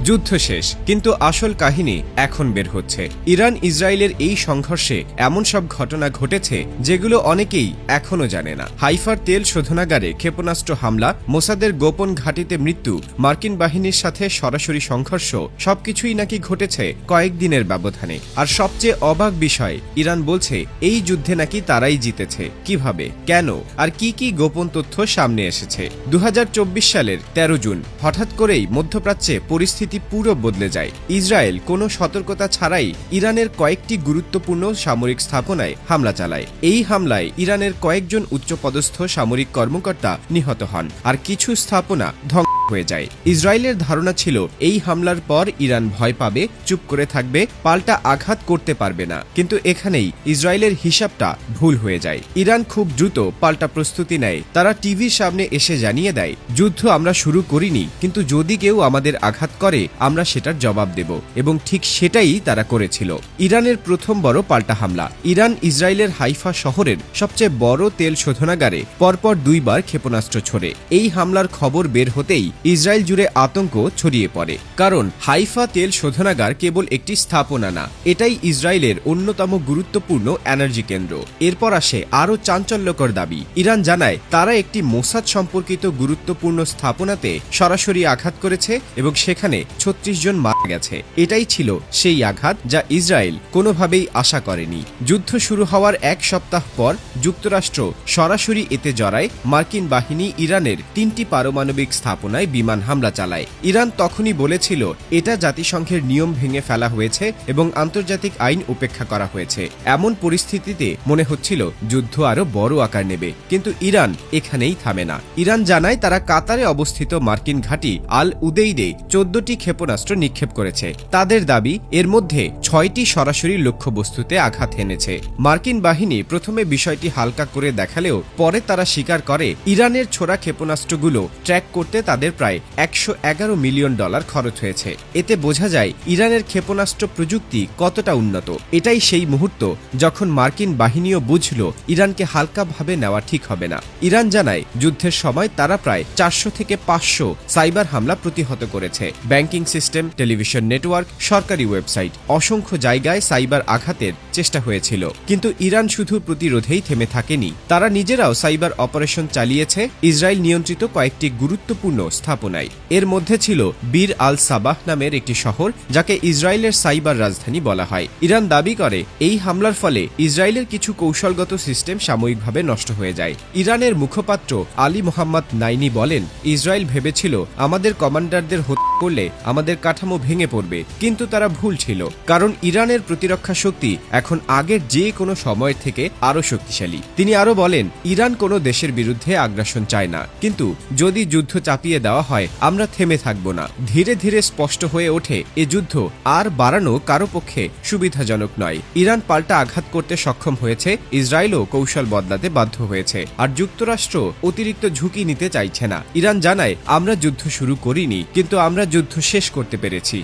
যুদ্ধ শেষ, কিন্তু আসল কাহিনী এখন বের হচ্ছে। ইরান ইসরায়েলের এই সংঘর্ষে এমন সব ঘটনা ঘটেছে যেগুলো অনেকেই এখনো জানে না। হাইফার তেল শোধনাগারে ক্ষেপণাস্ত্র হামলা, মোসাদের গোপন ঘাঁটিতে মৃত্যু, মার্কিন বাহিনীর সাথে সরাসরি সংঘর্ষ, সবকিছুই নাকি ঘটেছে কয়েকদিনের ব্যবধানে। আর সবচেয়ে অবাক বিষয়, ইরান বলছে এই যুদ্ধে নাকি তারাই জিতেছে। কিভাবে, কেন, আর কি কি গোপন তথ্য সামনে এসেছে? 2024 সালের 13 জুন হঠাৎ করেই মধ্যপ্রাচ্যে পরিস্থিতি পুরো বদলে যায়। ইসরায়েল কোনো সতর্কতা ছাড়াই ইরানের কয়েকটি গুরুত্বপূর্ণ সামরিক স্থাপনায় হামলা চালায়। এই হামলায় ইরানের কয়েকজন উচ্চপদস্থ সামরিক কর্মকর্তা নিহত হন, আর কিছু স্থাপনা ধ্বংস হয়ে যায়। ইসরায়েলের ধারণা ছিল এই হামলার পর ইরান ভয় পাবে, চুপ করে থাকবে, পাল্টা আঘাত করতে পারবে না। কিন্তু এখানেই ইসরায়েলের হিসাবটা ভুল হয়ে যায়। ইরান খুব দ্রুত পাল্টা প্রস্তুতি নেয়। তারা টিভির সামনে এসে জানিয়ে দেয়, যুদ্ধ আমরা শুরু করিনি, কিন্তু যদি কেউ আমাদের আঘাত করে আমরা সেটার জবাব দেব। এবং ঠিক সেটাই তারা করেছিল। ইরানের প্রথম বড় পাল্টা হামলা। ইরান ইসরায়েলের হাইফা শহরের সবচেয়ে বড় তেল শোধনাগারে পরপর 2 বার ক্ষেপণাস্ত্র ছোড়ে। এই হামলার খবর বের হতেই ইসরায়েল জুড়ে আতঙ্ক ছড়িয়ে পড়ে। কারণ হাইফা তেল শোধনাগার কেবল একটি স্থাপনা না, এটাই ইসরায়েলের অন্যতম গুরুত্বপূর্ণ এনার্জি কেন্দ্র। এরপর আসে আরও চাঞ্চল্যকর দাবি। ইরান জানায় তারা একটি মোসাদ সম্পর্কিত গুরুত্বপূর্ণ স্থাপনাতে সরাসরি আঘাত করেছে এবং সেখানে 36 জন মারা গেছে। এটাই ছিল সেই আঘাত যা ইসরায়েল কোনোভাবেই আশা করেনি। যুদ্ধ শুরু হওয়ার 1 সপ্তাহ পর যুক্তরাষ্ট্র সরাসরি এতে জড়ায়। মার্কিন বাহিনী ইরানের 3টি পারমাণবিক স্থাপনায় বিমান হামলা চালায়। ইরান তখনই বলেছিল এটা জাতিসংঘের নিয়ম ভেঙে ফেলা হয়েছে এবং আন্তর্জাতিক আইন উপেক্ষা করা হয়েছে। এমন পরিস্থিতিতে মনে হচ্ছিল যুদ্ধ আরো বড় আকার নেবে। কিন্তু ইরান এখানেই থামে না। ইরান জানায় তারা কাতারে অবস্থিত মার্কিন ঘাঁটি আল উদেইদে 14টি ক্ষেপণাস্ত্র নিক্ষেপ করেছে। তাদের দাবি এর মধ্যে 6টি সরাসরি লক্ষ্যবস্তুতে আঘাত এনেছে। মার্কিন বাহিনী প্রথমে বিষয়টি হালকা করে দেখালেও পরে তারা স্বীকার করে ইরানের ছোড়া ক্ষেপণাস্ত্রগুলো ট্র্যাক করতে তাদের প্রায় $111 মিলিয়ন খরচ হয়েছে। এতে বোঝা যায় ইরানের ক্ষেপণাস্ত্র প্রযুক্তি কতটা উন্নত। এটাই সেই মুহূর্ত যখন মার্কিন বাহিনীও বুঝল ইরানকে হালকাভাবে নেওয়া ঠিক হবে না। ইরান জানায় যুদ্ধের সময় তারা প্রায় 400 থেকে 500 সাইবার হামলা প্রতিহত করেছে। ব্যাংকিং সিস্টেম, টেলিভিশন নেটওয়ার্ক, সরকারি ওয়েবসাইট, অসংখ্য জায়গায় সাইবার আঘাতের চেষ্টা হয়েছিল। কিন্তু ইরান শুধু প্রতিরোধেই থেমে থাকেনি, তারা নিজেরাও সাইবার অপারেশন চালিয়েছে ইসরায়েল নিয়ন্ত্রিত কয়েকটি গুরুত্বপূর্ণ স্থাপনায়। এর মধ্যে ছিল বীর আল সাবাহ নামের একটি শহর, যাকে ইসরায়েলের সাইবার রাজধানী বলা হয়। ইরান দাবি করে এই হামলার ফলে ইসরায়েলের কিছু কৌশলগত সিস্টেম সাময়িকভাবে নষ্ট হয়ে যায়। ইরানের মুখপাত্র আলী মোহাম্মদ নাইনি বলেন, ইসরায়েল ভেবেছিল আমাদের কমান্ডারদের হত্যা করলে আমাদের কাঠামো ভেঙে পড়বে, কিন্তু তারা ভুল ছিল। কারণ ইরানের প্রতিরক্ষা শক্তি এখন আগের যে কোনো সময়ের থেকে আরও শক্তিশালী। তিনি আরও বলেন, ইরান কোনো দেশের বিরুদ্ধে আগ্রাসন চায় না, কিন্তু যদি যুদ্ধ চাপিয়ে দেওয়া হয় আমরা থেমে থাকব না। ধীরে ধীরে স্পষ্ট হয়ে ওঠে এ যুদ্ধ আর বাড়ানো কারো পক্ষে সুবিধাজনক নয়। ইরান পাল্টা আঘাত করতে সক্ষম হয়েছে, ইসরায়েলও কৌশল বদলাতে বাধ্য হয়েছে, আর যুক্তরাষ্ট্র অতিরিক্ত ঝুঁকি নিতে চাইছে না। ইরান জানায় আমরা যুদ্ধ শুরু করিনি, কিন্তু আমরা যুদ্ধ শেষ করতে পেরেছি।